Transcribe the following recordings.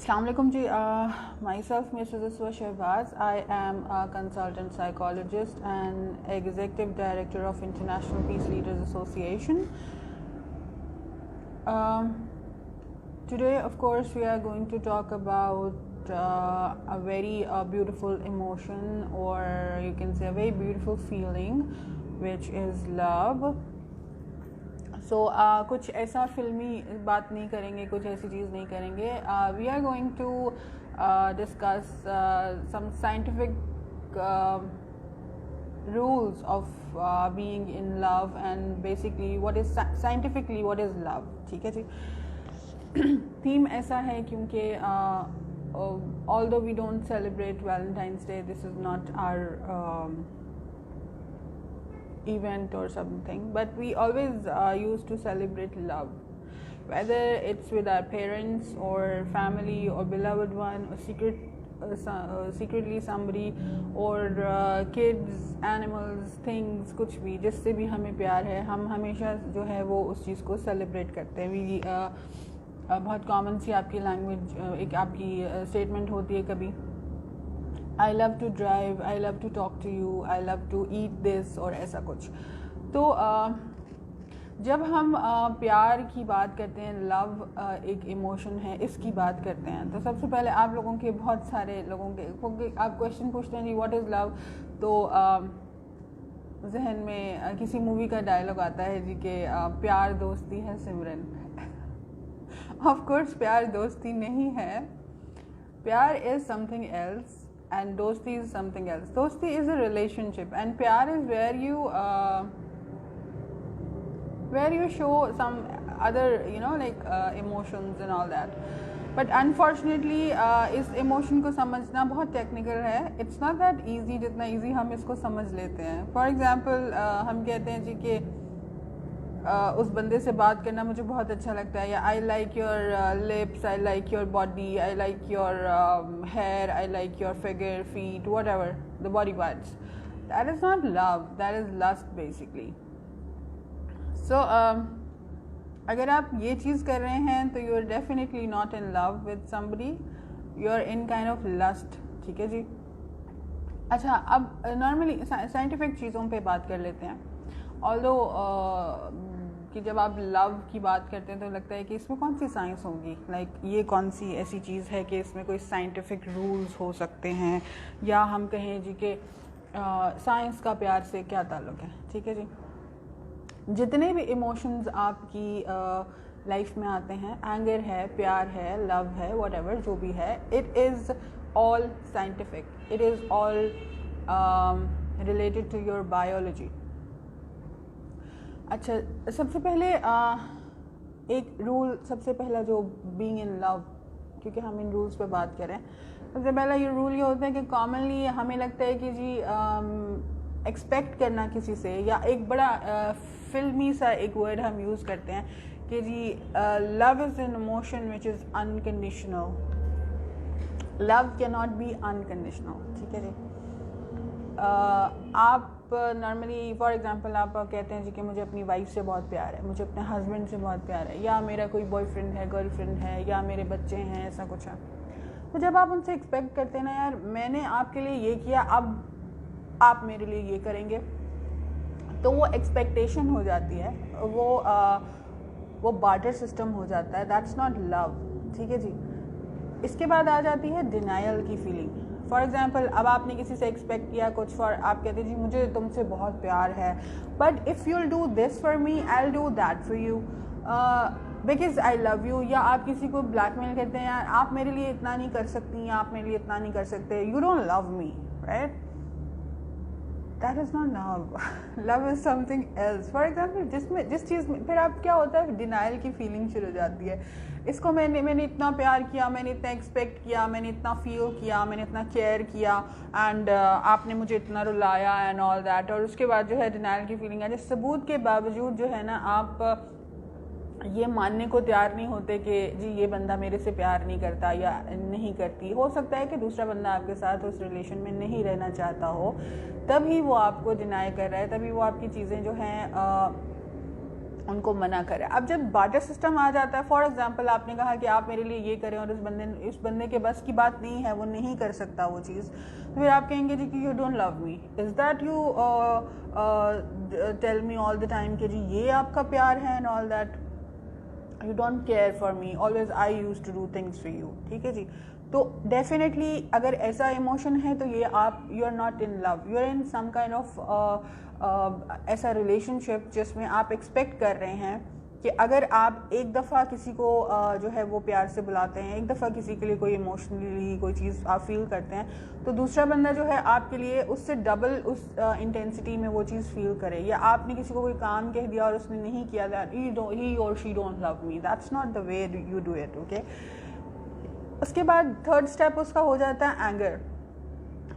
Assalamu alaikum ji. Myself, Mrs. Iswa Shehbaz. I am a consultant psychologist and executive director of International Peace Leaders Association. Today, of course, we are going to talk about a very beautiful emotion, or you can say a very beautiful feeling, which is love. सो कुछ ऐसा फिल्मी बात नहीं करेंगे, कुछ ऐसी चीज़ नहीं करेंगे. We are going to discuss some scientific rules of being in love and basically what is scientifically what is love. ठीक है जी. थीम ऐसा है क्योंकि although we don't celebrate Valentine's Day, this is not our event or something, but we always used to celebrate love, whether it's with our parents or family or beloved one or secretly somebody or kids, animals, things, कुछ भी जिससे भी हमें प्यार है, हम हमेशा जो है वो उस चीज़ को सेलिब्रेट करते हैं. बहुत कॉमन सी आपकी लैंग्वेज एक आपकी स्टेटमेंट होती है कभी, I love to drive, I love to talk to you, I love to eat this और ऐसा कुछ. तो जब हम प्यार की बात करते हैं, लव एक इमोशन है, इसकी बात करते हैं, तो सबसे पहले आप लोगों के बहुत सारे लोगों के आप क्वेश्चन पूछते हैं जी व्हाट इज़ लव. तो जहन में किसी मूवी का डायलॉग आता है जी कि प्यार दोस्ती है सिमरन. ऑफ कोर्स प्यार दोस्ती नहीं है. प्यार is something else and dosti is something else. Dosti is a relationship and pyar is where you show some other emotions and all that. But unfortunately इस emotion को समझना बहुत technical है. It's not that easy जितना easy हम इसको समझ लेते हैं. For example हम कहते हैं जी कि उस बंदे से बात करना मुझे बहुत अच्छा लगता है, या I like your lips, I like your body, I like your hair, I like your figure, feet, whatever the body parts. That is not love, that is lust basically. So अगर आप ये चीज़ कर रहे हैं तो you are definitely not in love with somebody, you are in kind of lust. ठीक है जी. अच्छा, अब नॉर्मली साइंटिफिक चीज़ों पे बात कर लेते हैं. ऑल्दो कि जब आप लव की बात करते हैं तो लगता है कि इसमें कौन सी साइंस होगी, ये कौन सी ऐसी चीज़ है कि इसमें कोई साइंटिफिक रूल्स हो सकते हैं, या हम कहें जी कि साइंस का प्यार से क्या ताल्लुक़ है. ठीक है जी. जितने भी इमोशंस आपकी लाइफ में आते हैं, एंगर है, प्यार है, लव है, व्हाटएवर जो भी है, it is all scientific, it is all related to your biology. अच्छा, सबसे पहले एक रूल, सबसे पहला जो बीइंग इन लव, क्योंकि हम इन रूल्स पे बात करें, सबसे पहला ये रूल ये होता है कि कॉमनली हमें लगता है कि जी एक्सपेक्ट करना किसी से, या एक बड़ा फिल्मी सा एक वर्ड हम यूज़ करते हैं कि जी love is an emotion which is unconditional. Love can not be unconditional. ठीक है जी. आप नॉर्मली फॉर एग्जांपल आप कहते हैं जी कि मुझे अपनी वाइफ से बहुत प्यार है, मुझे अपने हस्बैंड से बहुत प्यार है, या मेरा कोई बॉयफ्रेंड है, गर्लफ्रेंड है, या मेरे बच्चे हैं, ऐसा कुछ है. तो जब आप उनसे एक्सपेक्ट करते हैं ना, यार मैंने आपके लिए ये किया, अब आप मेरे लिए ये करेंगे, तो वो एक्सपेक्टेशन हो जाती है, वो बार्टर सिस्टम हो जाता है. That's not love. ठीक है जी. इसके बाद आ जाती है डिनायल की फीलिंग. फॉर एग्जाम्पल, अब आपने किसी से एक्सपेक्ट किया कुछ, आप कहते हैं जी मुझे तुमसे बहुत प्यार है, but if you'll do this for me, I will do that for you because I love you. या आप किसी को ब्लैकमेल करते हैं, यार आप मेरे लिए इतना नहीं कर सकती, या आप मेरे लिए इतना नहीं कर सकते, you don't love me, right. That is not love. Love is something else. For example जिस चीज़ में फिर आप क्या होता है, डिनाइल की फीलिंग शुरू हो जाती है. इसको मैंने इतना प्यार किया, मैंने इतना एक्सपेक्ट किया, मैंने इतना फील किया, मैंने इतना केयर किया, एंड आपने मुझे इतना रुलाया एंड ऑल दैट. और उसके बाद जो है डिनाइल की फीलिंग है. सबूत के बावजूद जो है ना, आप ये मानने को तैयार नहीं होते कि जी ये बंदा मेरे से प्यार नहीं करता या नहीं करती. हो सकता है कि दूसरा बंदा आपके साथ उस रिलेशन में नहीं रहना चाहता हो, तभी वो आपको डिनाई कर रहा है, तभी वो आपकी चीज़ें जो हैं उनको मना करें। अब जब बार्टर सिस्टम आ जाता है, फॉर एग्जांपल आपने कहा कि आप मेरे लिए ये करें और इस बंदे के बस की बात नहीं है, वो नहीं कर सकता वो चीज़, तो फिर आप कहेंगे जी कि you don't love me, is that you tell me all the time कि जी ये आपका प्यार है and all that, you don't care for me, always I use to do things for you. ठीक है जी, तो डेफिनेटली अगर ऐसा इमोशन है तो ये आप you are not in love, you are in some kind of ऐसा रिलेशनशिप जिसमें आप एक्सपेक्ट कर रहे हैं कि अगर आप एक दफ़ा किसी को जो है वो प्यार से बुलाते हैं, एक दफ़ा किसी के लिए कोई इमोशनली कोई चीज़ आप फील करते हैं, तो दूसरा बंदा जो है आपके लिए उससे डबल उस इंटेंसिटी में वो चीज़ फील करे। या आपने किसी को कोई काम कह दिया और उसने नहीं किया, दैट ही और she don't love me, that's not the way you do it. Okay, उसके बाद थर्ड स्टेप उसका हो जाता है एंगर।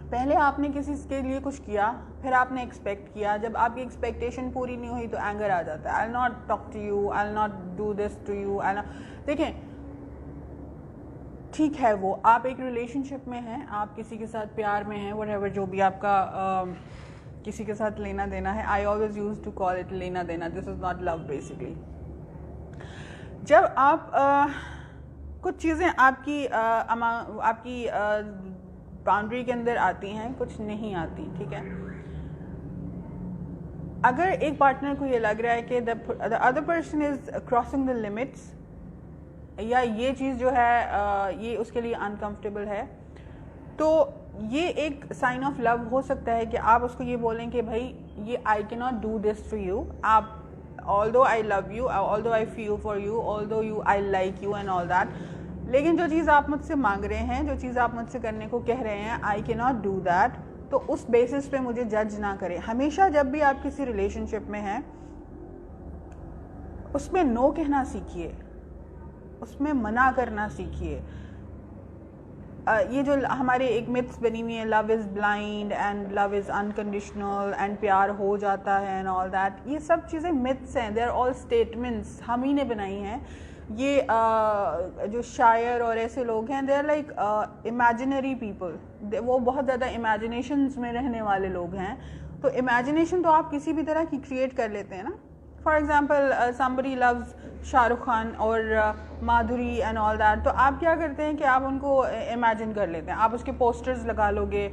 पहले आपने किसी के लिए कुछ किया, फिर आपने एक्सपेक्ट किया, जब आपकी एक्सपेक्टेशन पूरी नहीं हुई तो एंगर आ जाता है। I will not talk to you, I will not do this to you. देखें, ठीक है, वो आप एक रिलेशनशिप में हैं, आप किसी के साथ प्यार में हैं, व्हाटएवर जो भी आपका किसी के साथ लेना देना है, I always use to call it लेना देना, this is not love basically. जब आप कुछ चीज़ें आपकी बाउंड्री के अंदर आती हैं, कुछ नहीं आती, ठीक है। अगर एक पार्टनर को ये लग रहा है कि the other person is crossing the limits, या ये चीज़ जो है ये उसके लिए अनकंफर्टेबल है, तो ये एक साइन ऑफ लव हो सकता है कि आप उसको ये बोलें कि भाई ये I can not do this for you, आप although I love you, although I feel for you, although you I like you and all that, लेकिन जो चीज़ आप मुझसे मांग रहे हैं, जो चीज़ आप मुझसे करने को कह रहे हैं, आई कैन नॉट डू दैट, तो उस बेसिस पे मुझे जज ना करें। हमेशा जब भी आप किसी रिलेशनशिप में हैं, उसमें नो कहना सीखिए, उसमें मना करना सीखिए। ये जो हमारे एक मिथ्स बनी हुई है, love is blind and love is unconditional and प्यार हो जाता है एंड ऑल दैट, ये सब चीज़ें मिथ्स हैं, दे आर ऑल स्टेटमेंट्स, हम ही ने बनाई हैं। ये जो शायर और ऐसे लोग हैं, they are like imaginary people, वो बहुत ज़्यादा इमेजिनेशंस में रहने वाले लोग हैं। तो इमेजिनेशन तो आप किसी भी तरह की क्रिएट कर लेते हैं ना। For example somebody loves Shahrukh Khan और माधुरी एंड ऑल दैट, तो आप क्या करते हैं कि आप उनको इमेजिन कर लेते हैं, आप उसके पोस्टर्स लगा लोगे,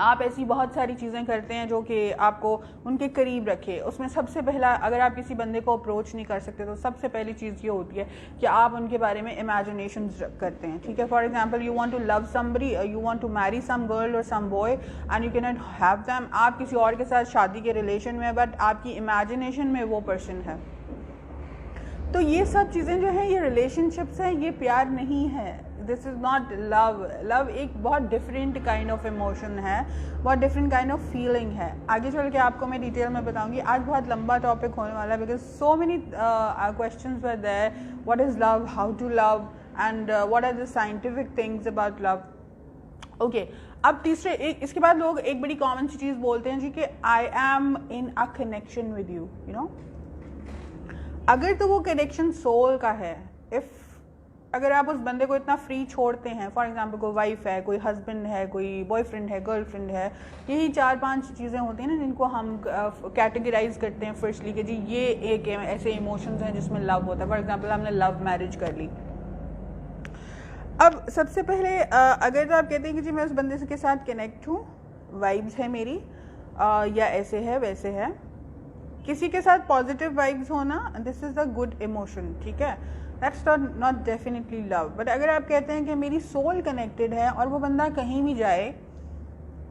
आप ऐसी बहुत सारी चीज़ें करते हैं जो कि आपको उनके करीब रखे। उसमें सबसे पहला, अगर आप किसी बंदे को अप्रोच नहीं कर सकते तो सबसे पहली चीज़ ये होती है कि आप उनके बारे में इमेजिनेशन करते हैं, ठीक है। For example, you want to love somebody, you want to marry some girl और some boy and you can not have them, आप किसी और के साथ शादी के रिलेशन में, बट आपकी इमेजिनेशन में वो पर्सन है। तो ये सब चीज़ें जो हैं, ये रिलेशनशिप्स हैं, ये प्यार नहीं है, this is not love. Love एक बहुत डिफरेंट काइंड ऑफ इमोशन है, बहुत डिफरेंट काइंड ऑफ फीलिंग है। आगे चल के आपको मैं डिटेल में बताऊंगी, आज बहुत लंबा टॉपिक होने वाला है, because so many questions were there, what is love, how to love and what are the scientific things about love. Okay, अब तीसरे इसके बाद लोग एक बड़ी कॉमन सी चीज़ बोलते हैं जी कि I am in a connection with you, you know. अगर तो वो कनेक्शन सोल का है, अगर आप उस बंदे को इतना फ्री छोड़ते हैं, फॉर एग्जांपल कोई वाइफ है, कोई हस्बैंड है, कोई बॉयफ्रेंड है, गर्लफ्रेंड है, यही 4-5 चीज़ें होती हैं ना जिनको हम कैटेगराइज करते हैं फर्स्टली कि जी ये एक ऐसे इमोशंस हैं जिसमें लव होता है। फॉर एग्जांपल, हमने लव मैरिज कर ली। अब सबसे पहले अगर तो आप कहते हैं कि जी मैं उस बंदे के साथ कनेक्ट हूँ, वाइब्स है मेरी, या ऐसे है वैसे है, किसी के साथ पॉजिटिव वाइब्स होना, this is a good emotion, ठीक है, that's not definitely love. But अगर आप कहते हैं कि मेरी सोल कनेक्टेड है और वो बंदा कहीं भी जाए,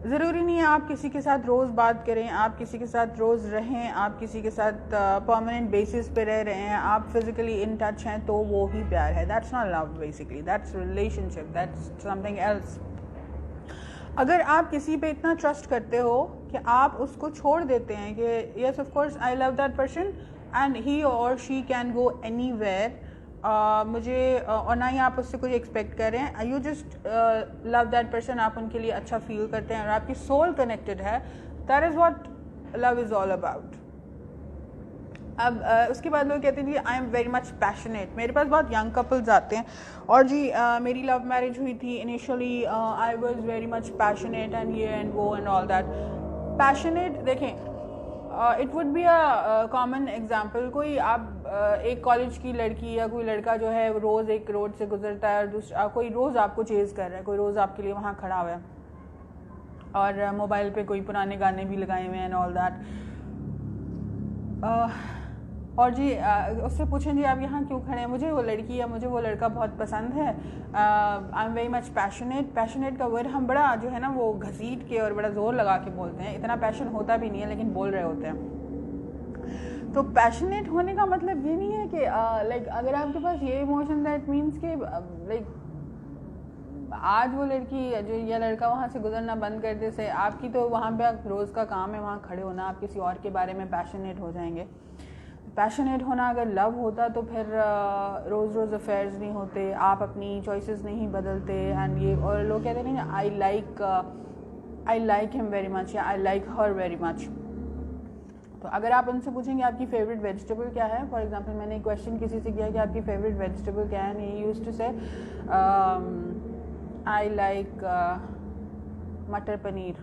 ज़रूरी नहीं है आप किसी के साथ रोज़ बात करें, आप किसी के साथ रोज़ रहें, आप किसी के साथ परमानेंट बेसिस पे रह रहे हैं, आप फिजिकली इन टच हैं, तो वो ही प्यार है, that's not love basically, that's relationship, that's something else. अगर आप किसी पे इतना ट्रस्ट करते हो कि आप उसको छोड़ देते हैं कि yes of course I love that person and he और शी कैन गो एनीवेयर, मुझे और ना ही आप उससे कुछ एक्सपेक्ट कर रहे हैं, you just love that person, आप उनके लिए अच्छा फील करते हैं और आपकी सोल कनेक्टेड है, that is what love is all about. अब उसके बाद लोग कहते हैं जी I am very much passionate. मेरे पास बहुत यंग कपल्स आते हैं और जी मेरी लव मैरिज हुई थी, initially I was very much passionate and ये एंड वो एंड ऑल दैट। पैशनेट, देखें it would be a common example, कोई आप एक कॉलेज की लड़की या कोई लड़का जो है रोज़ एक रोड से गुजरता है और दूसरा कोई रोज़ आपको चेज़ कर रहा है, कोई रोज़ आपके लिए वहाँ खड़ा हुआ है और मोबाइल पे कोई पुराने गाने भी लगाए हुए हैं एंड ऑल दैट। और जी उससे पूछें जी आप यहाँ क्यों खड़े हैं, मुझे वो लड़की या मुझे वो लड़का बहुत पसंद है, आई am very much passionate. Passionate का वर्ड हम बड़ा जो है ना वो घसीट के और बड़ा ज़ोर लगा के बोलते हैं, इतना पैशन होता भी नहीं है लेकिन बोल रहे होते हैं। तो पैशनेट होने का मतलब ये नहीं है कि लाइक अगर आपके पास ये इमोशन दैट मीन्स कि लाइक आज वो लड़की जो या लड़का वहाँ से गुजरना बंद कर दे से आपकी तो वहाँ पे रोज़ का काम है वहाँ खड़े होना, आप किसी और के बारे में पैशनेट हो जाएंगे। पैशनेट होना अगर लव होता तो फिर रोज़ रोज़ अफेयर्स नहीं होते, आप अपनी चॉइसेस नहीं बदलते एंड ये, और लोग कहते नहीं ना I like him very much या I like her very much. तो अगर आप उनसे पूछेंगे आपकी फेवरेट वेजिटेबल क्या है, फॉर एग्जांपल मैंने एक क्वेश्चन किसी से किया कि आपकी फेवरेट वेजिटेबल क्या है, ही यूज्ड टू से आई लाइक मटर पनीर।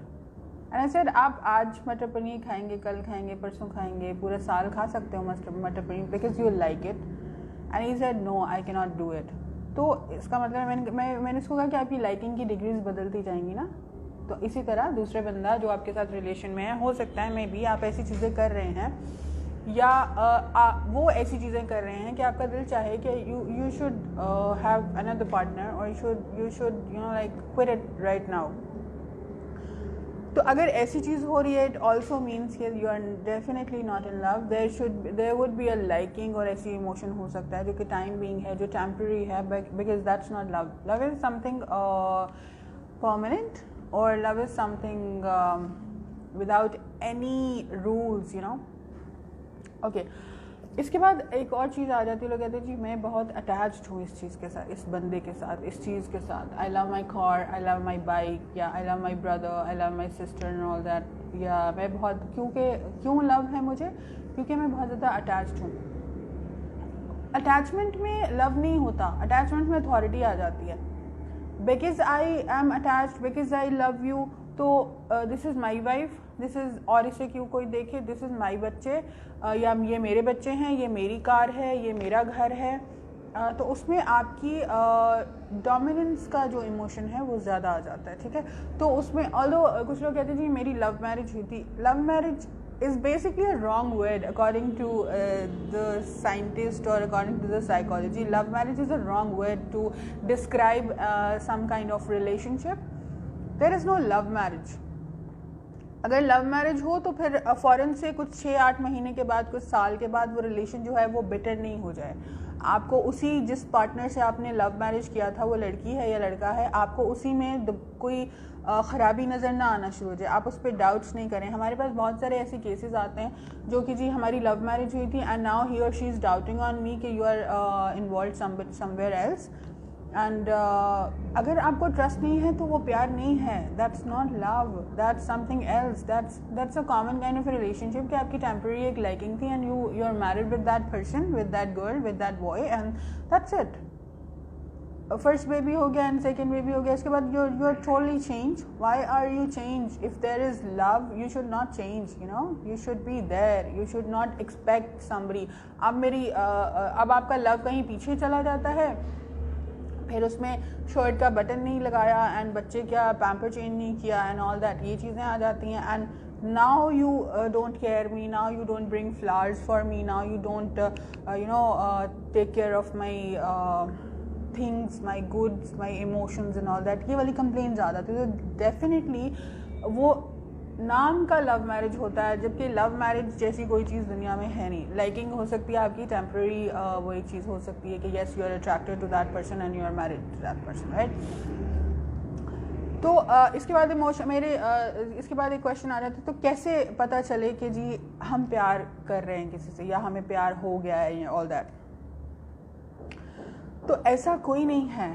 एंड आई सेड आप आज मटर पनीर खाएंगे, कल खाएंगे, परसों खाएंगे, पूरा साल खा सकते हो matar paneer because you like it. And he said no I can not do it. तो इसका मतलब मैंने इसको कहा कि आपकी लाइकिंग की डिग्रीज बदलती जाएंगी ना, तो इसी तरह दूसरे बंदा जो आपके साथ रिलेशन में है, हो सकता है मे बी आप ऐसी चीज़ें कर रहे हैं या वो ऐसी चीज़ें कर रहे हैं कि आपका दिल चाहे कि you should have another partner और you should you know like quit it right now. तो अगर ऐसी चीज़ हो रही है इट ऑल्सो मीन्स कि you are definitely not in love, there would be a liking और ऐसी इमोशन हो सकता है जो कि टाइम बीइंग है, जो टेम्पररी है, because that's not love. Love is something permanent और love is something without any rules, you know. Okay, इसके बाद एक और चीज़ आ जाती है, लोग कहते हैं जी मैं बहुत अटैच्ड हूँ इस चीज़ के साथ, इस बंदे के साथ, इस चीज़ के साथ। I love my car, I love my bike, या I love my brother, I love my sister and all that. या मैं बहुत क्यों लव है मुझे, क्योंकि मैं बहुत ज़्यादा अटैच्ड हूँ। अटैचमेंट में लव नहीं होता, अटैचमेंट में अथॉरिटी आ जाती है। Because I am attached, because I love you, तो this is my wife, this is, और इसे क्यों कोई देखे, दिस इज़ माई बच्चे, या ये मेरे बच्चे हैं, ये मेरी कार है, ये मेरा घर है। तो उसमें आपकी डोमिनेंस का जो इमोशन है वो ज़्यादा आ जाता है, ठीक है। तो उसमें ऑल्दो कुछ लोग कहते हैं जी मेरी लव मैरिज हुई थी। Love marriage is basically a wrong word according to the scientist or according to the psychology. Love marriage is a wrong word to describe some kind of relationship. There is no love marriage. अगर love marriage हो तो फिर फ़ौरन से कुछ 6-8 महीने के बाद, कुछ साल के बाद वो रिलेशन जो है वो बेटर नहीं हो जाए। आपको उसी जिस पार्टनर से आपने लव मैरिज किया था, वो लड़की है या लड़का है, आपको उसी में कोई ख़राबी नज़र ना आना शुरू हो जाए, आप उस पर डाउट्स नहीं करें। हमारे पास बहुत सारे ऐसे केसेस आते हैं जो कि जी हमारी लव मैरिज हुई थी एंड नाउ ही और she is doubting on me कि you are involve somewhere else. And अगर आपको ट्रस्ट नहीं है तो वो प्यार नहीं है, that's not love, that's something else, that's a common kind of relationship कि आपकी टेम्पररी एक लाइकिंग थी and you are married with that person, with that girl, with that boy, and that's it. First baby हो गया and second baby हो गया, इसके बाद you are totally change. Why are you change? If there is love you should not change, you know, you should be there, you should not expect somebody. अब आपका love कहीं पीछे चला जाता है, फिर उसमें शर्ट का बटन नहीं लगाया एंड बच्चे क्या पैम्पर चेंज नहीं किया एंड ऑल दैट, ये चीज़ें आ जाती हैं। And now you don't care me, now you don't bring flowers for me, now you don't you know take care of my things, my goods, my emotions and all that, ये वाली complaints आ जाती है। तो definitely वो नाम का love marriage होता है, जबकि लव मैरिज जैसी कोई चीज़ दुनिया में है नहीं। लाइकिंग हो सकती है आपकी टेम्पररी, वो एक चीज़ हो सकती है कि yes you are attracted to that person and you are married to that person, right. तो इसके बाद इसके बाद एक क्वेश्चन आ जाता है, तो कैसे पता चले कि जी हम प्यार कर रहे हैं किसी से या हमें प्यार हो गया है, ऑल दैट। तो ऐसा कोई नहीं है,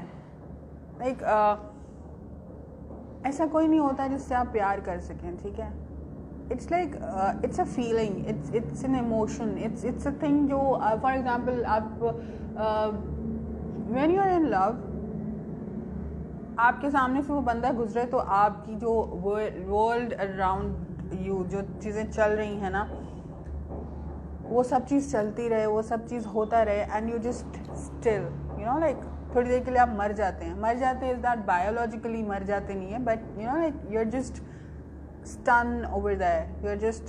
ऐसा कोई नहीं होता जिससे आप प्यार कर सकें, ठीक है। It's like it's a feeling, it's an emotion, it's a thing जो फॉर एग्जांपल आप when you are in love, आपके सामने से वो बंदा गुजरे तो आपकी जो वर्ल्ड अराउंड यू जो चीज़ें चल रही हैं ना, वो सब चीज़ चलती रहे, वो सब चीज़ होता रहे, and you just still like थोड़ी देर के लिए आप मर जाते हैं इज दैट बायोलॉजिकली मर जाते नहीं है, but like you are just stun over there, you're just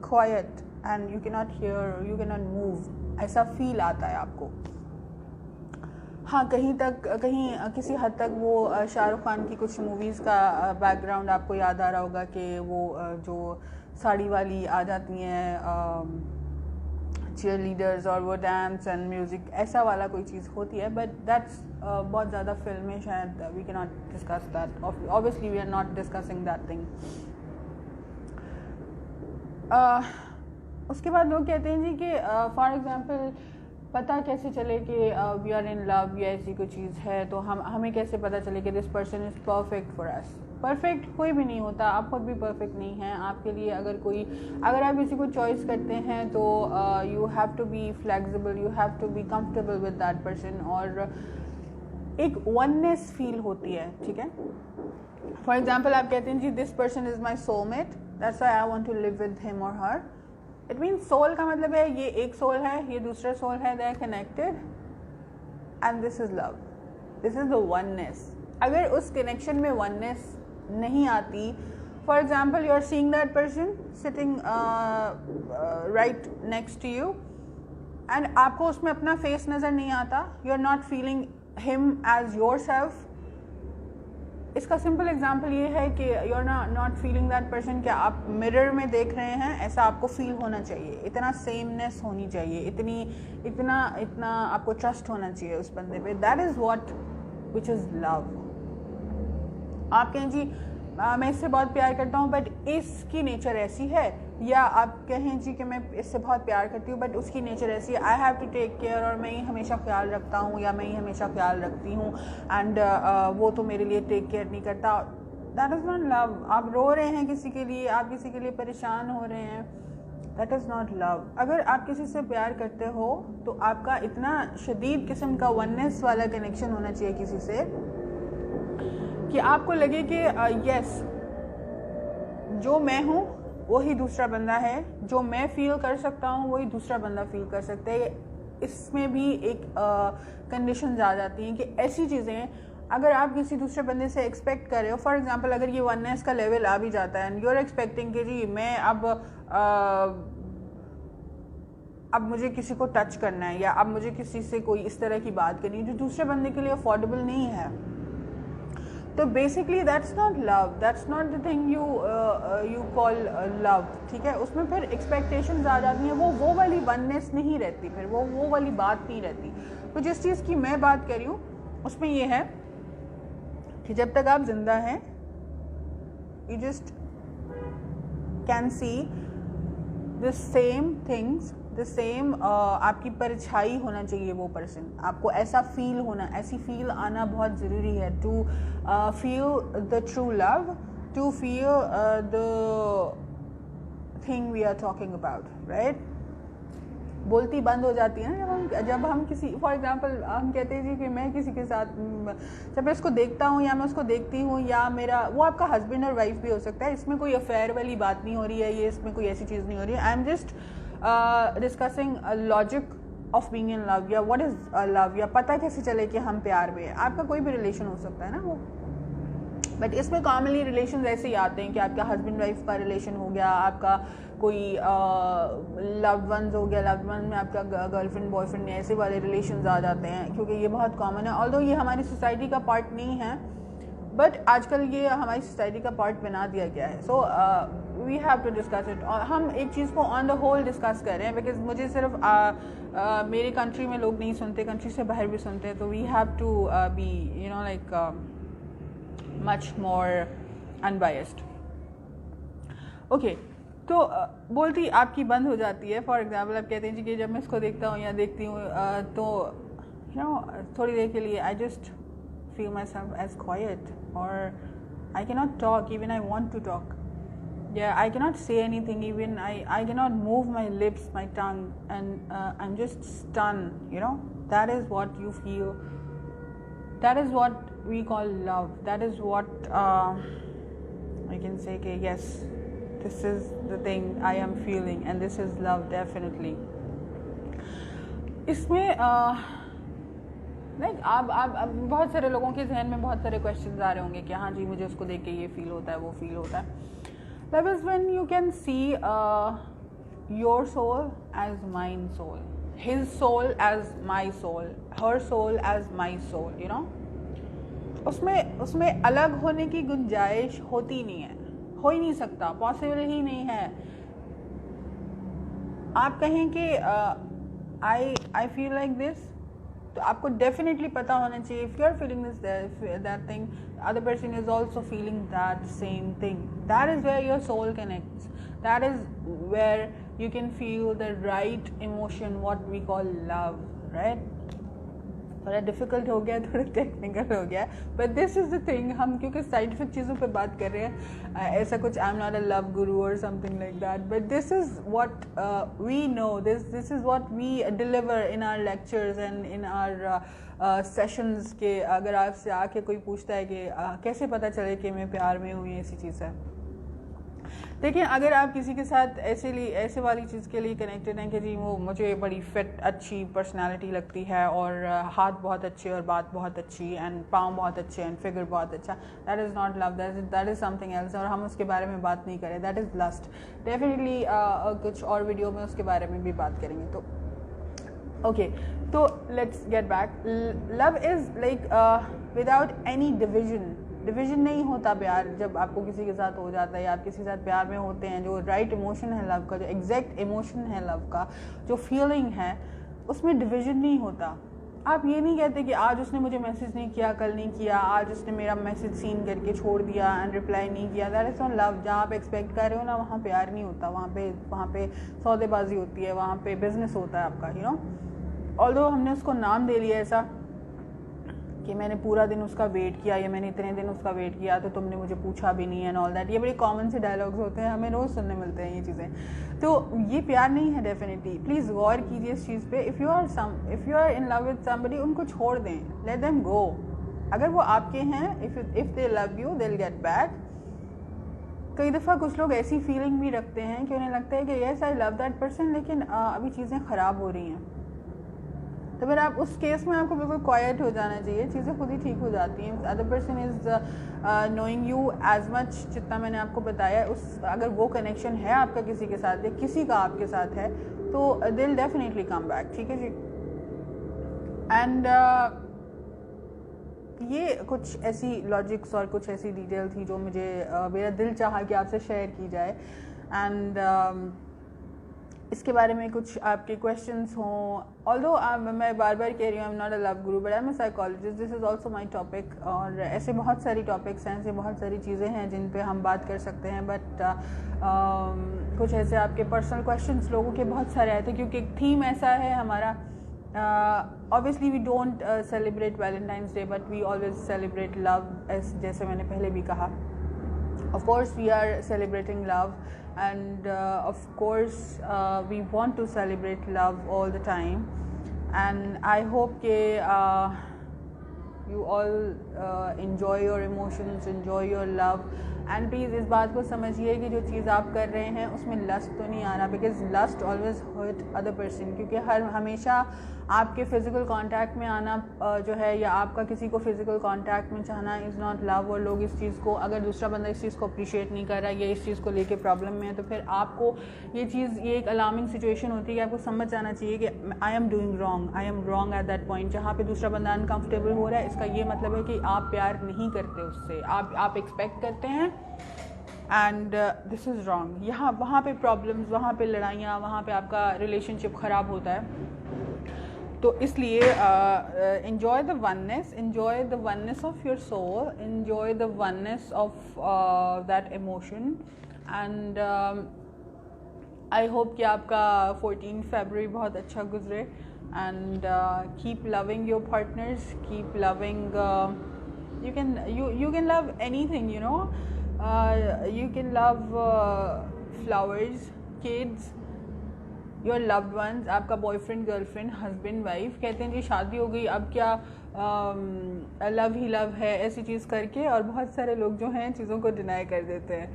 quiet and you cannot hear, you cannot move, ऐसा फील आता है आपको. हाँ, कहीं किसी हद तक वो शाहरुख खान की कुछ मूवीज़ का बैकग्राउंड आपको याद आ रहा होगा कि वो जो साड़ी वाली आ जाती हैं चीयर लीडर्स और वो डांस एंड म्यूज़िक, ऐसा वाला कोई चीज़ होती है, बट दैट्स बहुत ज़्यादा फिल्म में शायद we can not discuss that. Obviously we are not discussing that thing. उसके बाद लोग कहते हैं जी कि फॉर एग्ज़ाम्पल पता कैसे चले कि वी आर इन लव या ऐसी कोई चीज़ है, तो हमें कैसे पता चले कि this person is perfect for us. Perfect कोई भी नहीं होता, आप खुद भी परफेक्ट नहीं हैं. आपके लिए अगर आप किसी को चॉइस करते हैं तो you have to be flexible, you have to be comfortable with that person, और एक वननेस फील होती है. ठीक है, फॉर एग्जाम्पल आप कहते हैं जी this person is my soulmate, that's why I want to live with him और हर. इट मीन्स सोल का मतलब है ये एक सोल है, ये दूसरा सोल है, they are connected and this is love, this is the oneness. अगर उस कनेक्शन में वननेस नहीं आती, for example you are seeing that person sitting right next to you and आपको उसमें अपना फेस नज़र नहीं आता, you are not feeling him as yourself. इसका सिंपल एग्जाम्पल ये है कि you are not feeling that person. क्या आप मिरर में देख रहे हैं, ऐसा आपको फील होना चाहिए, इतना सेमनेस होनी चाहिए, इतना आपको ट्रस्ट होना चाहिए उस बंदे पे. That is what which is love. आप कहें जी मैं इससे बहुत प्यार करता हूँ बट इसकी नेचर ऐसी है, या आप कहें जी कि मैं इससे बहुत प्यार करती हूँ बट उसकी नेचर ऐसी है, I have to take care, और मैं ही हमेशा ख्याल रखता हूँ या मैं ही हमेशा ख्याल रखती हूँ एंड वो तो मेरे लिए टेक केयर नहीं करता. That is not love. आप रो रहे हैं किसी के लिए, आप किसी के लिए परेशान हो रहे हैं, दैट इज़ नॉट लव. अगर आप किसी से प्यार करते हो तो आपका इतना शदीद किस्म का वननेस वाला कनेक्शन होना चाहिए किसी से कि आपको लगे कि यस जो मैं हूँ वही दूसरा बंदा है, जो मैं फील कर सकता हूँ वही दूसरा बंदा फील कर सकता है. इसमें भी एक कंडीशंस आ जाती हैं कि ऐसी चीज़ें अगर आप किसी दूसरे बंदे से एक्सपेक्ट कर रहे हो, फॉर एग्जांपल अगर ये वननेस का लेवल आ भी जाता है एंड यू आर एक्सपेक्टिंग कि जी मैं अब मुझे किसी को टच करना है या अब मुझे किसी से कोई इस तरह की बात करनी है जो दूसरे बंदे के लिए अफोर्डेबल नहीं है, तो basically that's not love, that's not the thing you call love. ठीक है, उसमें फिर एक्सपेक्टेशंस आ जाती हैं, वो वाली वननेस नहीं रहती, फिर वो वाली बात नहीं रहती. तो जिस चीज़ की मैं बात कर रही हूँ उसमें ये है कि जब तक आप जिंदा हैं you just can see the same things, the same. आपकी परछाई होना चाहिए वो पर्सन, आपको ऐसा फील होना, ऐसी फील आना बहुत ज़रूरी है to feel the true love, to feel the thing we are talking about, right. बोलती बंद हो जाती है ना जब हम किसी, फॉर एग्जांपल हम कहते हैं जी कि मैं किसी के साथ जब मैं उसको देखता हूँ या मैं उसको देखती हूँ, या मेरा वो आपका हस्बैंड और वाइफ भी हो सकता है, इसमें कोई अफेयर वाली बात नहीं हो रही है, ये इसमें कोई ऐसी चीज़ नहीं हो रही है. आई am just discussing logic of being in love, या व्हाट इज़ लव, या पता कैसे चले कि हम प्यार में हैं. आपका कोई भी रिलेशन हो सकता है ना वो, बट इसमें कॉमनली रिलेशन ऐसे ही आते हैं कि आपका हस्बैंड वाइफ का रिलेशन हो गया, आपका कोई लव्ड वंस हो गया, लव्ड वन में आपका गर्लफ्रेंड बॉयफ्रेंड, ऐसे वाले रिलेशंस आ जाते हैं क्योंकि ये बहुत कॉमन है. ऑल्दो ये हमारी सोसाइटी का पार्ट नहीं है बट आजकल ये हमारी सोसाइटी का पार्ट बना दिया गया है. So we have to discuss it. और हम एक चीज़ को ऑन द होल डिस्कस कर रहे हैं बिकॉज मुझे सिर्फ मेरे कंट्री में लोग नहीं सुनते, कंट्री से बाहर भी सुनते हैं, तो we have to be you know like much more unbiased. Okay, तो बोलती आपकी बंद हो जाती है. फॉर एग्जांपल आप कहते हैं जी कि जब मैं इसको देखता हूँ या देखती हूँ तो यू नो थोड़ी देर के लिए I just feel my self as quiet, और I can not talk even I want to talk, या I can not say anything, even I can not move my lips, my tongue, and I am just stun. You know that is what you feel, that is what we call love. That is what I can say कि yes, this is the thing I am feeling and this is love definitely. इसमें like आप बहुत सारे लोगों के जहन में बहुत सारे क्वेश्चंस आ रहे होंगे कि हाँ जी मुझे उसको देख के ये फील होता है, वो फील होता है. Love is when you can see your soul as mine soul, his soul as my soul, her soul as my soul, you know. उसमें अलग होने की गुंजाइश होती नहीं है, हो ही नहीं सकता, पॉसिबल ही नहीं है. आप कहें कि आई फील लाइक दिस, तो आपको डेफिनेटली पता होना चाहिए if you are feeling this that thing, other person is also feeling that same thing. That is where your soul connects. That is where you can feel the right emotion, what we call love, right? थोड़ा difficult हो गया, थोड़ा technical हो गया, but this is the thing. हम क्योंकि scientific चीज़ों पे बात कर रहे हैं, ऐसा कुछ I am not a love guru और something like that, but this is what we know, this is what we deliver in our lectures and in our sessions. के अगर आपसे आके कोई पूछता है कि कैसे पता चले कि मैं प्यार में हूँ, ऐसी चीज़ है. देखिए, अगर आप किसी के साथ ऐसे वाली चीज़ के लिए कनेक्टेड हैं कि जी वो मुझे बड़ी फिट अच्छी पर्सनालिटी लगती है और हाथ बहुत अच्छे और बात बहुत अच्छी एंड पाँव बहुत अच्छे एंड फिगर बहुत अच्छा, that is not love, that is something else. और हम उसके बारे में बात नहीं करें, दैट इज़ लस्ट. डेफिनेटली कुछ और वीडियो में उसके बारे में भी बात करेंगे. तो ओके, तो let's get back. Love is like without any division नहीं होता प्यार. जब आपको किसी के साथ हो जाता है या आप किसी के साथ प्यार में होते हैं, जो राइट इमोशन है लव का, जो एग्जैक्ट इमोशन है लव का, जो फीलिंग है, उसमें डिवीजन नहीं होता. आप ये नहीं कहते कि आज उसने मुझे मैसेज नहीं किया, कल नहीं किया, आज उसने मेरा मैसेज सीन करके छोड़ दिया एंड रिप्लाई नहीं किया. That is not love. जहाँ आप एक्सपेक्ट कर रहे हो ना, वहाँ प्यार नहीं होता. वहाँ पे सौदेबाजी होती है, वहाँ पे बिजनेस होता है आपका, यू नो. ऑल्दो हमने उसको नाम दे लिया ऐसा कि मैंने पूरा दिन उसका वेट किया या मैंने इतने दिन उसका वेट किया तो तुमने मुझे पूछा भी नहीं एंड ऑल दैट. ये बड़े कॉमन से डायलॉग्स होते हैं, हमें रोज़ सुनने मिलते हैं ये चीज़ें. तो ये प्यार नहीं है डेफिनेटली. प्लीज़ गौर कीजिए इस चीज़ पे. If you are in love with somebody, उनको छोड़ दें, लेट देम गो. अगर वो आपके हैं, if they love you they will get back. कई दफ़ा कुछ लोग ऐसी फीलिंग भी रखते हैं कि उन्हें लगता है कि yes I love that person, लेकिन अभी चीज़ें ख़राब हो रही हैं. तो फिर आप उस केस में आपको बिल्कुल क्वाइट हो जाना चाहिए, चीज़ें खुद ही ठीक हो जाती हैं. Other person is knowing you as much जितना मैंने आपको बताया. अगर वो कनेक्शन है आपका किसी के साथ या किसी का आपके साथ है, तो they will definitely come back. ठीक है जी. एंड ये कुछ ऐसी लॉजिक्स और कुछ ऐसी डिटेल थी जो मुझे मेरा दिल चाहा कि आपसे शेयर की जाए. एंड इसके बारे में कुछ आपके क्वेश्चंस हों. ऑल्दो मैं बार बार कह रही हूँ I am not a love guru but I am a psychologist. This is also my topic. और ऐसे बहुत सारी टॉपिक्स हैं, ऐसे बहुत सारी चीज़ें हैं जिन पे हम बात कर सकते हैं. बट कुछ ऐसे आपके पर्सनल क्वेश्चंस लोगों के बहुत सारे आए थे क्योंकि थीम ऐसा है हमारा. Obviously we don't celebrate Valentine's day but we always celebrate love, जैसे मैंने पहले भी कहा. Of course we are celebrating love and of course we want to celebrate love all the time and I hope that you all enjoy your emotions, enjoy your love and please इस बात को समझिए कि जो चीज़ आप कर रहे हैं उसमें लस्ट तो नहीं आना, because lust always hurt other person. क्योंकि हमेशा आपके फिज़िकल कांटेक्ट में आना जो है या आपका किसी को फिज़िकल कांटेक्ट में चाहना इज़ नॉट लव. और लोग इस चीज़ को, अगर दूसरा बंदा इस चीज़ को अप्रिशिएट नहीं कर रहा या इस चीज़ को लेके प्रॉब्लम में है, तो फिर आपको ये एक अलार्मिंग सिचुएशन होती है कि आपको समझ जाना चाहिए कि I am doing wrong, I am wrong at that point. जहाँ पे दूसरा बंदा अनकम्फर्टेबल हो रहा है, इसका ये मतलब है कि आप प्यार नहीं करते उससे, आप एक्सपेक्ट करते हैं एंड दिस इज़ रॉन्ग. वहाँ पे प्रॉब्लम्स, वहाँ पे लड़ाइयाँ, वहाँ पे आपका रिलेशनशिप ख़राब होता है. तो इसलिए enjoy the oneness of your soul, enjoy the oneness of that emotion and I hope कि आपका 14 February बहुत अच्छा गुजरे and keep loving your partners, keep loving you can love anything, you know. You can love flowers, kids, your loved ones. आपका boyfriend, girlfriend, husband, wife. कहते हैं जी शादी हो गई अब क्या लव ही लव है, ऐसी चीज़ करके. और बहुत सारे लोग जो हैं चीज़ों को डिनाई कर देते हैं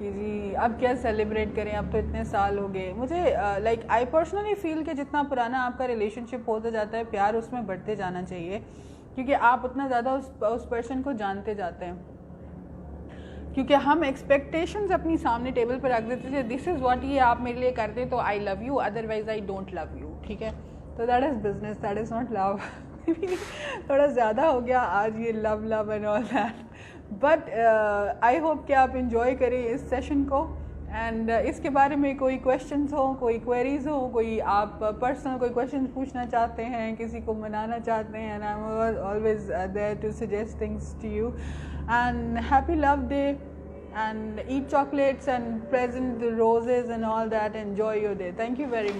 कि जी अब क्या सेलिब्रेट करें, अब तो इतने साल हो गए। मुझे लाइक आई पर्सनली फील कि जितना पुराना आपका रिलेशनशिप होता जाता है, प्यार उसमें बढ़ते जाना चाहिए, क्योंकि आप उतना ज़्यादा उस पर्सन को जानते जाते हैं। क्योंकि हम एक्सपेक्टेशंस अपनी सामने टेबल पर रख देते थे, दिस इज़ व्हाट ये आप मेरे लिए करते तो आई love you, otherwise I don't love you, ठीक है। तो that is business, that is not love. थोड़ा ज़्यादा हो गया आज ये love love and all that, but I hope कि आप इंजॉय करें इस सेशन को। एंड इसके बारे में कोई क्वेश्चंस हो, कोई क्वेरीज हो, कोई आप पर्सनल कोई क्वेश्चन पूछना चाहते हैं, किसी को मनाना चाहते हैं, and I am always there to suggest things to you. And happy love day, and eat chocolates and present the roses and all that. Enjoy your day. Thank you very much.